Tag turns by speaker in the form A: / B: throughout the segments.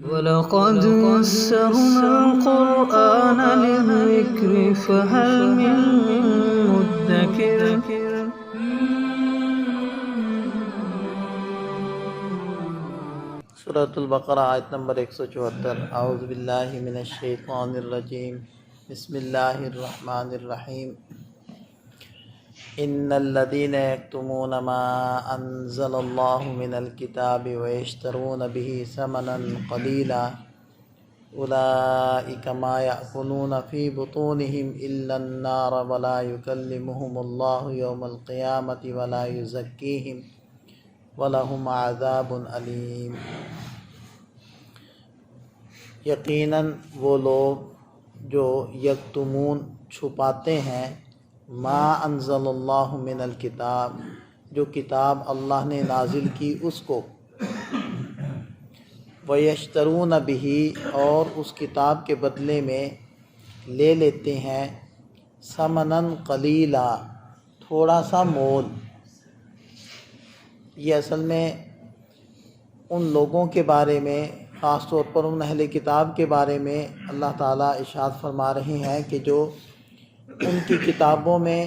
A: وَلَقَدْ يَسَّرْنَا الْقُرْآنَ لِلذِّكْرِ فَهَلْ مِن مُّدَّكِرٍ
B: سورۃ البقرہ آیت نمبر 174۔ اعوذ باللہ من الشیطان الرجیم، بسم اللہ الرحمن الرحیم۔ ان الذین یکتمون ما انزل اللہ من الکتاب ویشترون به ثمنا قلیلا اولئک ما یأکلون فی بطونہم الا النار ولا یکلمہم اللہ یوم القیامۃ ولا یزکیہم وَلَهُمْ عَذَابٌ علیم۔ یقیناً وہ لوگ جو یکتمون چھپاتے ہیں، ما انزل اللہ من الکتاب جو کتاب اللہ نے نازل کی اس کو، وَيَشْتَرُونَ بِهِ اور اس کتاب کے بدلے میں لے لیتے ہیں، ثمناً قلیلا تھوڑا سا مول۔ یہ اصل میں ان لوگوں کے بارے میں، خاص طور پر ان اہل کتاب کے بارے میں اللہ تعالیٰ ارشاد فرما رہے ہیں کہ جو ان کی کتابوں میں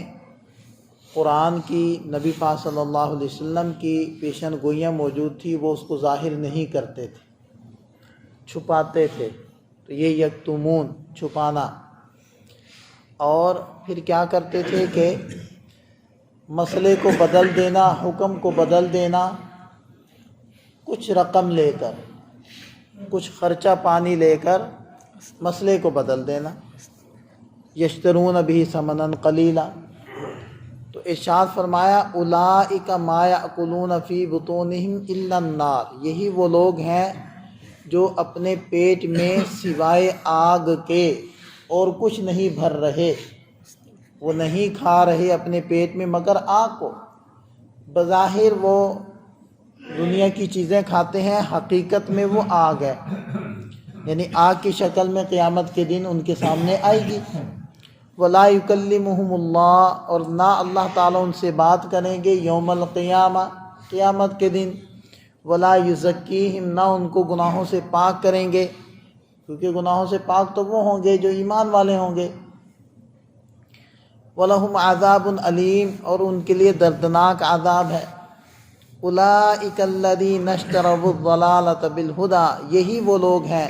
B: قرآن کی، نبی پاک صلی اللہ علیہ وسلم کی پیشن گوئیاں موجود تھی، وہ اس کو ظاہر نہیں کرتے تھے، چھپاتے تھے۔ تو یہ یکتمون چھپانا۔ اور پھر کیا کرتے تھے کہ مسئلے کو بدل دینا، حکم کو بدل دینا، کچھ رقم لے کر، کچھ خرچہ پانی لے کر مسئلے کو بدل دینا۔ یشترون بہ ثمنا قلیلا، تو ارشاد فرمایا اولئک ما یأکلون فی بطونہم الا النار، یہی وہ لوگ ہیں جو اپنے پیٹ میں سوائے آگ کے اور کچھ نہیں بھر رہے، وہ نہیں کھا رہے اپنے پیٹ میں مگر آگ کو۔ بظاہر وہ دنیا کی چیزیں کھاتے ہیں، حقیقت میں وہ آگ ہے، یعنی آگ کی شکل میں قیامت کے دن ان کے سامنے آئے گی۔ وَلَا يُكَلِّمُهُمُ اللَّهُ اور نہ اللہ تعالیٰ ان سے بات کریں گے یوم القیامہ قیامت کے دن۔ وَلَا يُزَكِّيهِمْ نہ ان کو گناہوں سے پاک کریں گے، کیونکہ گناہوں سے پاک تو وہ ہوں گے جو ایمان والے ہوں گے۔ وَلَهُمْ عَذَابٌ علیم اور ان کے لیے دردناک عذاب ہے۔ اولئک الذین اشتروا الضلالۃ بالہدی، یہی وہ لوگ ہیں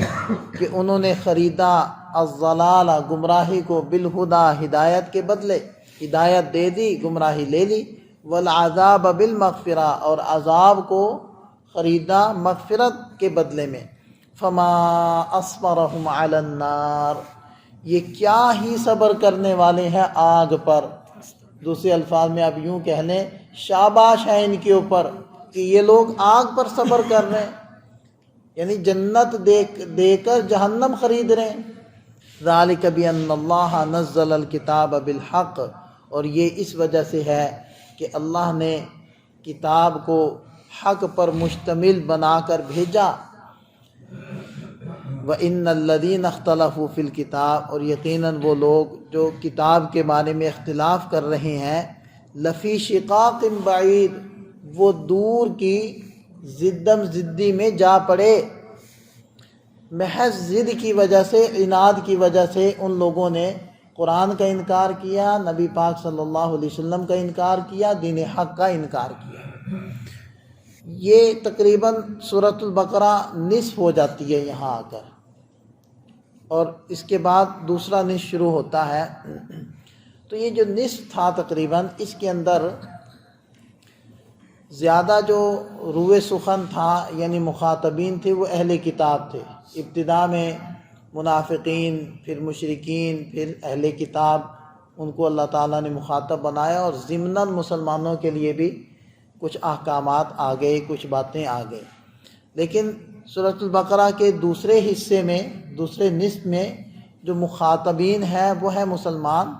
B: کہ انہوں نے خریدا الضلالہ گمراہی کو، بالہدی ہدایت کے بدلے، ہدایت دے دی گمراہی لے لی، والعذاب بالمغفرہ اور عذاب کو خریدا مغفرت کے بدلے میں۔ فما اصبرهم علی النار، یہ کیا ہی صبر کرنے والے ہیں آگ پر۔ دوسرے الفاظ میں آپ یوں کہہ لیں، شاباش ہے ان کے اوپر کہ یہ لوگ آگ پر صبر کر رہے ہیں، یعنی جنت دے کر جہنم خرید رہے ہیں۔ ذالک بان اللہ نزل الکتاب بالحق، اور یہ اس وجہ سے ہے کہ اللہ نے کتاب کو حق پر مشتمل بنا کر بھیجا۔ وَإِنَّ الَّذِينَ اخْتَلَفُوا فِي الْكِتَابِ اور یقیناً وہ لوگ جو کتاب کے بارے میں اختلاف کر رہے ہیں، لفی شقاق بعید وہ دور کی ضدم ضدی میں جا پڑے۔ محض ضد کی وجہ سے، عناد کی وجہ سے ان لوگوں نے قرآن کا انکار کیا، نبی پاک صلی اللہ علیہ وسلم کا انکار کیا، دین حق کا انکار کیا۔ یہ تقریباً سورۃ البقرہ نصف ہو جاتی ہے یہاں آ کر، اور اس کے بعد دوسرا نصف شروع ہوتا ہے۔ تو یہ جو نصف تھا تقریباً، اس کے اندر زیادہ جو روئے سخن تھا، یعنی مخاطبین تھے، وہ اہل کتاب تھے۔ ابتدا میں منافقین، پھر مشرکین، پھر اہل کتاب، ان کو اللہ تعالیٰ نے مخاطب بنایا، اور ضمناً مسلمانوں کے لیے بھی کچھ احکامات آ گئے، کچھ باتیں آ گئیں۔ لیکن سورۃ البقرہ کے دوسرے حصے میں، دوسرے نصف میں جو مخاطبین ہیں وہ ہے مسلمان،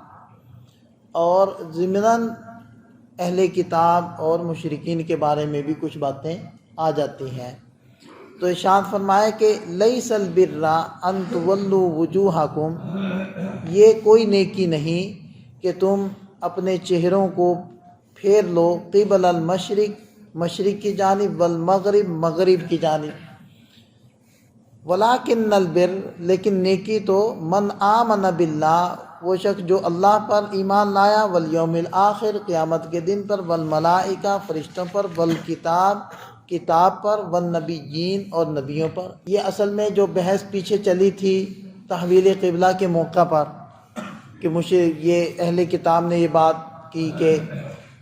B: اور ضمناً اہل کتاب اور مشرکین کے بارے میں بھی کچھ باتیں آ جاتی ہیں۔ تو ارشاد فرمایا کہ لیس البر ان تولوا وجوہکم، یہ کوئی نیکی نہیں کہ تم اپنے چہروں کو پھیر لو، قبل المشرق مشرق کی جانب، والمغرب مغرب کی جانب۔ ولاکن البر، لیکن نیکی تو من آمن باللہ، وہ شخص جو اللہ پر ایمان لایا، والیوم الآخر، قیامت کے دن پر، والملائکہ، فرشتوں پر، والکتاب، کتاب پر، والنبیین، اور نبیوں پر۔ یہ اصل میں جو بحث پیچھے چلی تھی تحویل قبلہ کے موقع پر کہ مجھے یہ اہل کتاب نے یہ بات کی کہ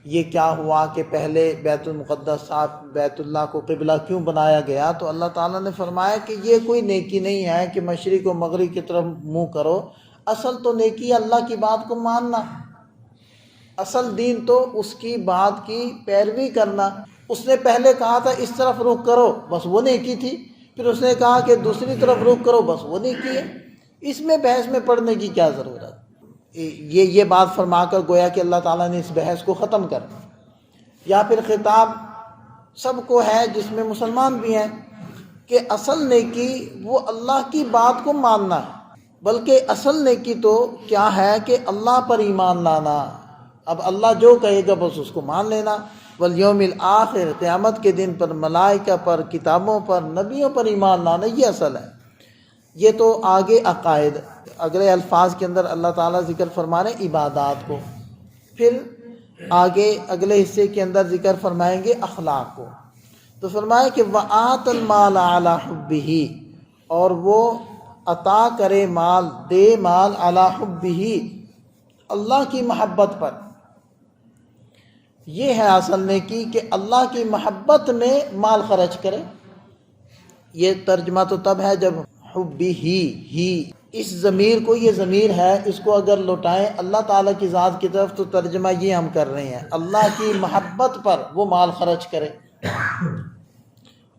B: یہ کیا ہوا کہ پہلے بیت المقدس صاحب بیت اللہ کو قبلہ کیوں بنایا گیا، تو اللہ تعالیٰ نے فرمایا کہ یہ کوئی نیکی نہیں ہے کہ مشرق و مغرب کی طرف منہ کرو، اصل تو نیکی اللہ کی بات کو ماننا، اصل دین تو اس کی بات کی پیروی کرنا۔ اس نے پہلے کہا تھا اس طرف رخ کرو، بس وہ نیکی تھی، پھر اس نے کہا کہ دوسری طرف رخ کرو، بس وہ نیکی ہے، اس میں بحث میں پڑھنے کی کیا ضرورت۔ یہ بات فرما کر گویا کہ اللہ تعالیٰ نے اس بحث کو ختم کر دیا۔ یا پھر خطاب سب کو ہے جس میں مسلمان بھی ہیں کہ اصل نیکی وہ اللہ کی بات کو ماننا ہے، بلکہ اصل نیکی تو کیا ہے کہ اللہ پر ایمان لانا، اب اللہ جو کہے گا بس اس کو مان لینا۔ والیوم الآخر، قیامت کے دن پر، ملائکہ پر، کتابوں پر، نبیوں پر ایمان لانا، یہ اصل ہے۔ یہ تو آگے عقائد، اگلے الفاظ کے اندر اللہ تعالیٰ ذکر فرما رہے ہیں عبادات کو، پھر آگے اگلے حصے کے اندر ذکر فرمائیں گے اخلاق کو۔ تو فرمائے کہ وَآتَ الْمَالَ عَلَى حُبِّهِ، اور وہ عطا کرے مال، دے مال، عَلَى حُبِّهِ، اللہ کی محبت پر۔ یہ ہے اصل نیکی کہ اللہ کی محبت میں مال خرچ کرے۔ یہ ترجمہ تو تب ہے جب حُبِّهِ، اس ضمیر کو، یہ ضمیر ہے، اس کو اگر لوٹائیں اللہ تعالیٰ کی ذات کی طرف تو ترجمہ یہ ہم کر رہے ہیں، اللہ کی محبت پر وہ مال خرچ کرے۔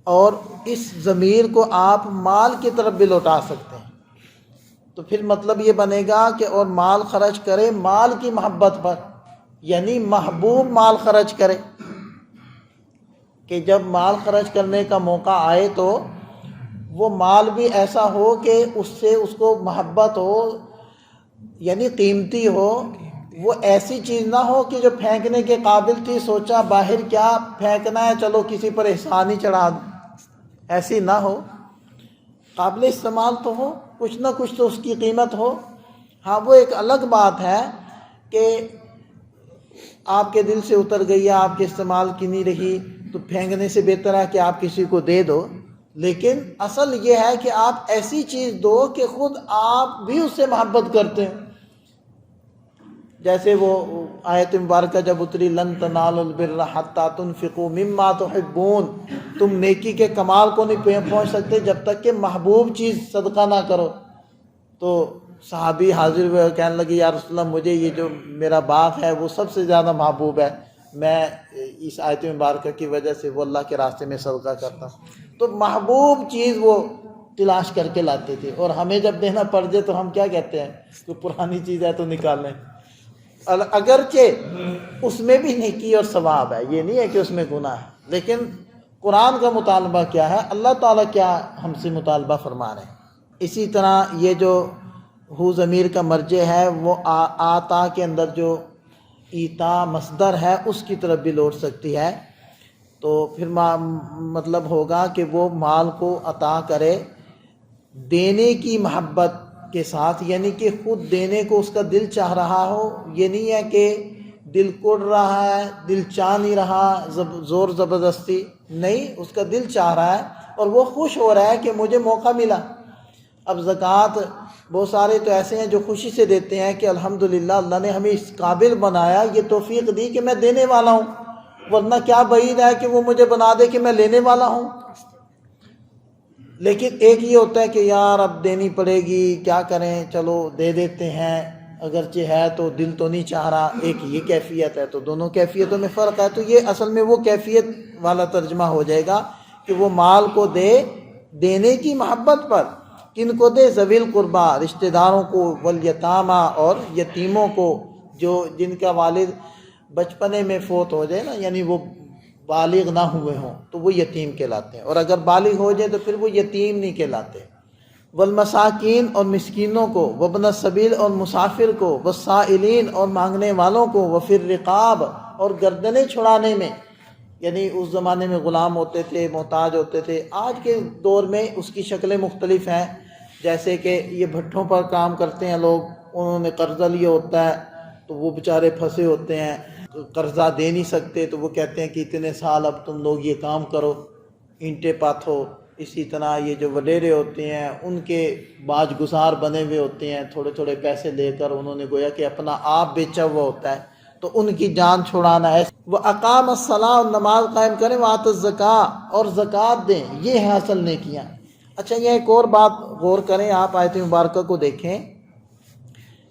B: اور اس ضمیر کو آپ مال کی طرف بھی لوٹا سکتے ہیں، تو پھر مطلب یہ بنے گا کہ اور مال خرچ کرے مال کی محبت پر، یعنی محبوب مال خرچ کرے، کہ جب مال خرچ کرنے کا موقع آئے تو وہ مال بھی ایسا ہو کہ اس سے اس کو محبت ہو، یعنی قیمتی ہو، وہ ایسی چیز نہ ہو کہ جو پھینکنے کے قابل تھی، سوچا باہر کیا پھینکنا ہے، چلو کسی پر احسان ہی چڑھا دیں، ایسی نہ ہو، قابل استعمال تو ہو، کچھ نہ کچھ تو اس کی قیمت ہو۔ ہاں وہ ایک الگ بات ہے کہ آپ کے دل سے اتر گئی، آپ کے استعمال کی نہیں رہی، تو پھینکنے سے بہتر ہے کہ آپ کسی کو دے دو، لیکن اصل یہ ہے کہ آپ ایسی چیز دو کہ خود آپ بھی اس سے محبت کرتے ہیں۔ جیسے وہ آیت مبارکہ جب اتری لن تنالوا البر حتی تنفقوا مما تحبون، تم نیکی کے کمال کو نہیں پہنچ سکتے جب تک کہ محبوب چیز صدقہ نہ کرو۔ تو صحابی حاضر ہوئے، کہنے لگے یا رسول اللہ مجھے یہ جو میرا باغ ہے وہ سب سے زیادہ محبوب ہے، میں اس آیت مبارکہ کی وجہ سے وہ اللہ کے راستے میں صدقہ کرتا ہوں۔ تو محبوب چیز وہ تلاش کر کے لاتے تھے، اور ہمیں جب دینا پڑ جائے تو ہم کیا کہتے ہیں کہ پرانی چیز ہے تو نکال لیں، اگرچہ اس میں بھی نیکی اور ثواب ہے، یہ نہیں ہے کہ اس میں گناہ ہے، لیکن قرآن کا مطالبہ کیا ہے، اللہ تعالیٰ کیا ہم سے مطالبہ فرما رہے ہیں۔ اسی طرح یہ جو ہو ضمیر کا مرجع ہے وہ آتا کے اندر جو ایتا مصدر ہے اس کی طرف بھی لوٹ سکتی ہے، تو پھر مطلب ہوگا کہ وہ مال کو عطا کرے دینے کی محبت کے ساتھ، یعنی کہ خود دینے کو اس کا دل چاہ رہا ہو، یہ نہیں ہے کہ دل کوڑ رہا ہے، دل چاہ نہیں رہا زور زبردستی، نہیں، اس کا دل چاہ رہا ہے اور وہ خوش ہو رہا ہے کہ مجھے موقع ملا۔ اب زکوٰۃ بہت سارے تو ایسے ہیں جو خوشی سے دیتے ہیں کہ الحمدللہ اللہ نے ہمیں اس قابل بنایا، یہ توفیق دی کہ میں دینے والا ہوں، ورنہ کیا بعید ہے کہ وہ مجھے بنا دے کہ میں لینے والا ہوں۔ لیکن ایک یہ ہوتا ہے کہ یار اب دینی پڑے گی، کیا کریں، چلو دے دیتے ہیں، اگرچہ ہے تو دل تو نہیں چاہ رہا، ایک یہ کیفیت ہے، تو دونوں کیفیتوں میں فرق ہے۔ تو یہ اصل میں وہ کیفیت والا ترجمہ ہو جائے گا کہ وہ مال کو دے دینے کی محبت پر، کن کو دے؟ ذوی القربا، رشتہ داروں کو، والیتامہ، اور یتیموں کو، جو جن کا والد بچپنے میں فوت ہو جائے نا، یعنی وہ بالغ نہ ہوئے ہوں تو وہ یتیم کہلاتے ہیں، اور اگر بالغ ہو جائے تو پھر وہ یتیم نہیں کہلاتے۔ والمساکین، اور مسکینوں کو، وابن السبیل، اور مسافر کو، والسائلین، اور مانگنے والوں کو، وفی الرقاب، اور گردنیں چھڑانے میں، یعنی اس زمانے میں غلام ہوتے تھے، محتاج ہوتے تھے. آج کے دور میں اس کی شکلیں مختلف ہیں. جیسے کہ یہ بھٹھوں پر کام کرتے ہیں لوگ، انہوں نے قرضہ لیا ہوتا ہے تو وہ بیچارے پھنسے ہوتے ہیں، قرضہ دے نہیں سکتے، تو وہ کہتے ہیں کہ اتنے سال اب تم لوگ یہ کام کرو، اینٹیں پاتھو. اسی طرح یہ جو وڈیرے ہوتے ہیں ان کے باج گزار بنے ہوئے ہوتے ہیں، تھوڑے تھوڑے پیسے لے کر انہوں نے گویا کہ اپنا آپ بیچا ہوا ہوتا ہے، تو ان کی جان چھڑانا ہے. وہ اقام الصلاۃ، نماز قائم کریں، وآت الزکاۃ، اور زکوٰۃ دیں. یہ ہے اصل نیکیاں. اچھا یہ ایک اور بات غور کریں، آپ آیت مبارکہ کو دیکھیں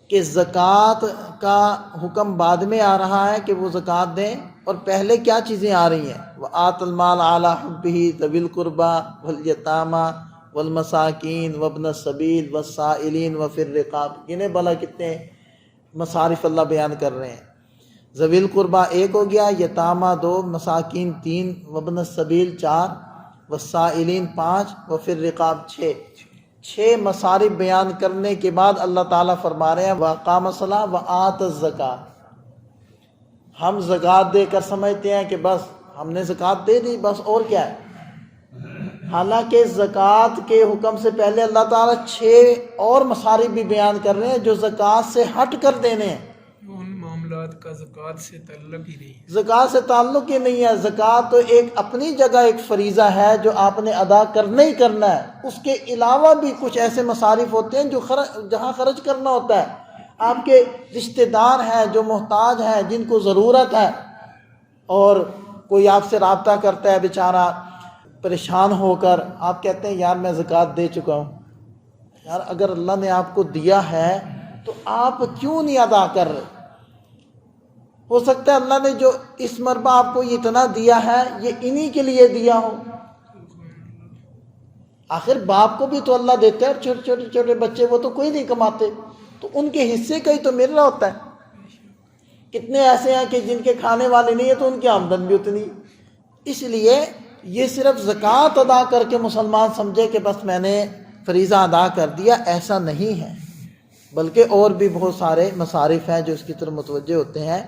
B: کہ زکوٰۃ کا حکم بعد میں آ رہا ہے کہ وہ زکوٰۃ دیں، اور پہلے کیا چیزیں آ رہی ہیں؟ وآت المال علی حبہ ذوی القربى والیتامى والمساکین وابن السبیل والسائلین وفی الرقاب. انہیں بھلا کتنے مصارف اللہ بیان کر رہے ہیں. ذوی القربہ ایک ہو گیا، یتامہ 2، مساکین 3، وابن السبیل 4، والسائلین 5، وفی الرقاب 6. 6 مصارف بیان کرنے کے بعد اللہ تعالیٰ فرما رہے ہیں وَأَقَامَ الصَّلَاةَ وَآتَ الزَّكَاةَ. ہم زکوٰۃ دے کر سمجھتے ہیں کہ بس ہم نے زکوٰۃ دے دی، بس اور کیا ہے. حالانکہ زکوٰۃ کے حکم سے پہلے اللہ تعالیٰ 6 اور مصارف بھی بیان کر رہے ہیں جو زکوٰۃ سے ہٹ کر دینے ہیں.
C: ان معاملات کا زکوٰۃ سے تعلق ہی نہیں ہے.
B: زکوٰۃ سے تعلق ہی نہیں ہے. زکوٰۃ تو ایک اپنی جگہ ایک فریضہ ہے جو آپ نے ادا کرنا ہی کرنا ہے. اس کے علاوہ بھی کچھ ایسے مصارف ہوتے ہیں جو جہاں خرچ کرنا ہوتا ہے. آپ کے رشتہ دار ہیں جو محتاج ہیں، جن کو ضرورت ہے، اور کوئی آپ سے رابطہ کرتا ہے بیچارہ پریشان ہو کر، آپ کہتے ہیں یار میں زکوٰۃ دے چکا ہوں. یار اگر اللہ نے آپ کو دیا ہے تو آپ کیوں نہیں ادا کر رہے؟ ہو سکتا ہے اللہ نے جو اس مربع آپ کو اتنا دیا ہے یہ انہی کے لیے دیا ہو. آخر باپ کو بھی تو اللہ دیتا ہے، اور چھوٹے چھوٹے بچے وہ تو کوئی نہیں کماتے، تو ان کے حصے کا ہی تو مل رہا ہوتا ہے. کتنے ایسے ہیں کہ جن کے کھانے والے نہیں ہیں تو ان کی آمدن بھی اتنی. اس لیے یہ صرف زکوٰۃ ادا کر کے مسلمان سمجھے کہ بس میں نے فریضہ ادا کر دیا، ایسا نہیں ہے، بلکہ اور بھی بہت سارے مصارف ہیں جو اس کی طرف متوجہ ہوتے ہیں.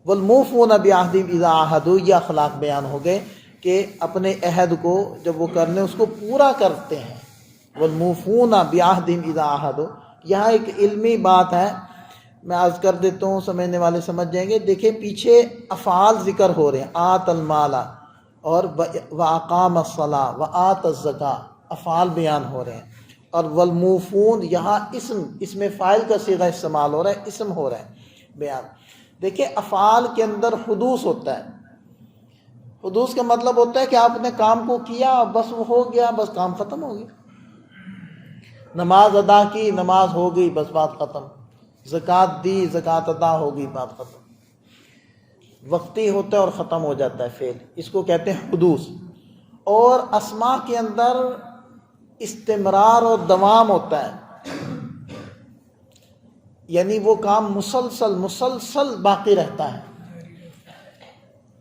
B: والموفون بعہدہم اذا عاہدوا، یہ اخلاق بیان ہو گئے کہ اپنے عہد کو جب وہ کرنے اس کو پورا کرتے ہیں. والموفون بعہدہم اذا عاہدوا، یہاں ایک علمی بات ہے، میں عرض کر دیتا ہوں، سمجھنے والے سمجھ جائیں گے. دیکھیں پیچھے افعال ذکر ہو رہے ہیں، آت المال اور واقام الصلاۃ وآت الزکاۃ، افعال بیان ہو رہے ہیں. اور والموفون یہاں اسم فاعل کا صیغہ استعمال ہو رہا ہے، اسم ہو رہا ہے بیان. دیکھیں افعال کے اندر حدوث ہوتا ہے. حدوث کا مطلب ہوتا ہے کہ آپ نے کام کو کیا، بس وہ ہو گیا، بس کام ختم ہو گیا. نماز ادا کی، نماز ہو گئی، بس بات ختم. زکوٰۃ دی، زکوٰۃ ادا ہو گئی، بات ختم. وقتی ہوتا ہے اور ختم ہو جاتا ہے فعل، اس کو کہتے ہیں حدوث. اور اسماء کے اندر استمرار اور دوام ہوتا ہے، یعنی وہ کام مسلسل باقی رہتا ہے.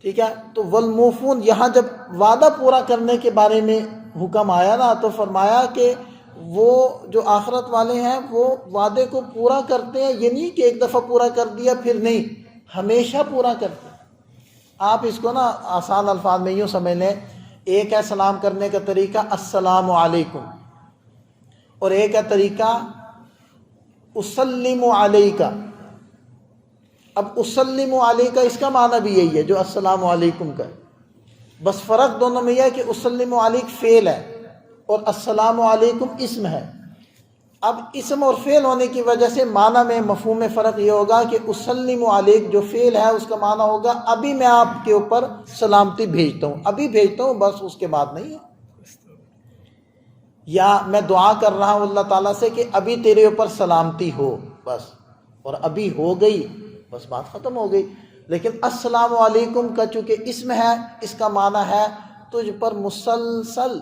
B: ٹھیک ہے. تو والموفون یہاں جب وعدہ پورا کرنے کے بارے میں حکم آیا نا، تو فرمایا کہ وہ جو آخرت والے ہیں وہ وعدے کو پورا کرتے ہیں. یہ نہیں کہ ایک دفعہ پورا کر دیا پھر نہیں، ہمیشہ پورا کرتے ہیں. آپ اس کو نا آسان الفاظ میں یوں سمجھ لیں، ایک ہے سلام کرنے کا طریقہ السلام علیکم، اور ایک ہے طریقہ اسلم علیکہ. اب اسلم علیکہ اس کا معنی بھی یہی ہے جو السلام علیکم کا ہے، بس فرق دونوں میں یہ ہے کہ اسلم علیک فعل ہے اور السلام علیکم اسم ہے. اب اسم اور فعل ہونے کی وجہ سے معنی میں مفہوم میں فرق یہ ہوگا کہ اسلم علیک جو فعل ہے اس کا معنی ہوگا ابھی میں آپ کے اوپر سلامتی بھیجتا ہوں، ابھی بھیجتا ہوں، بس اس کے بعد نہیں ہے. یا میں دعا کر رہا ہوں اللہ تعالیٰ سے کہ ابھی تیرے اوپر سلامتی ہو، بس، اور ابھی ہو گئی، بس بات ختم ہو گئی. لیکن السلام علیکم کا چونکہ اسم ہے، اس کا معنی ہے تجھ پر مسلسل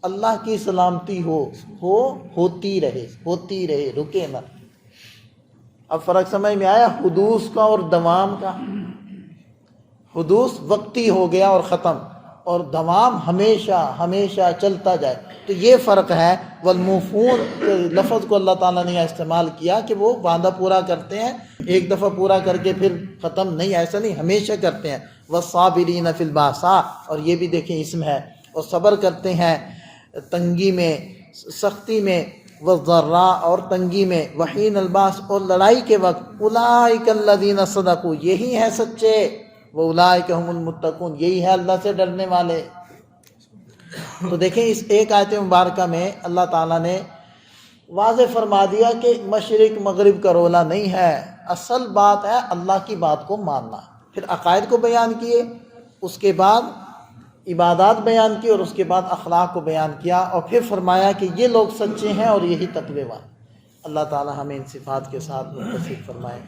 B: اللہ کی سلامتی ہوتی رہے، رکے نہ. اب فرق سمجھ میں آیا حدوث کا اور دوام کا؟ حدوث وقتی ہو گیا اور ختم، اور دوام ہمیشہ چلتا جائے. تو یہ فرق ہے. والموفون لفظ کو اللہ تعالیٰ نے استعمال کیا کہ وہ وعدہ پورا کرتے ہیں. ایک دفعہ پورا کر کے پھر ختم نہیں، ایسا نہیں، ہمیشہ کرتے ہیں۔ والصابرین فی الباساء، اور یہ بھی دیکھیں اسم ہے، اور صبر کرتے ہیں تنگی میں، سختی میں، والضراء، اور تنگی میں، وحین الباس، اور لڑائی کے وقت، اولئک الذین صدقوا، یہی ہیں سچے، واولئک هم المتقون، یہی ہے اللہ سے ڈرنے والے۔ تو دیکھیں اس ایک آیت مبارکہ میں اللہ تعالیٰ نے واضح فرما دیا کہ مشرق مغرب کا رولہ نہیں ہے، اصل بات ہے اللہ کی بات کو ماننا۔ پھر عقائد کو بیان کیے، اس کے بعد عبادات بیان کی، اور اس کے بعد اخلاق کو بیان کیا، اور پھر فرمایا کہ یہ لوگ سچے ہیں اور یہی تقوی والے۔ اللہ تعالیٰ ہمیں ان صفات کے ساتھ متصف فرمائے۔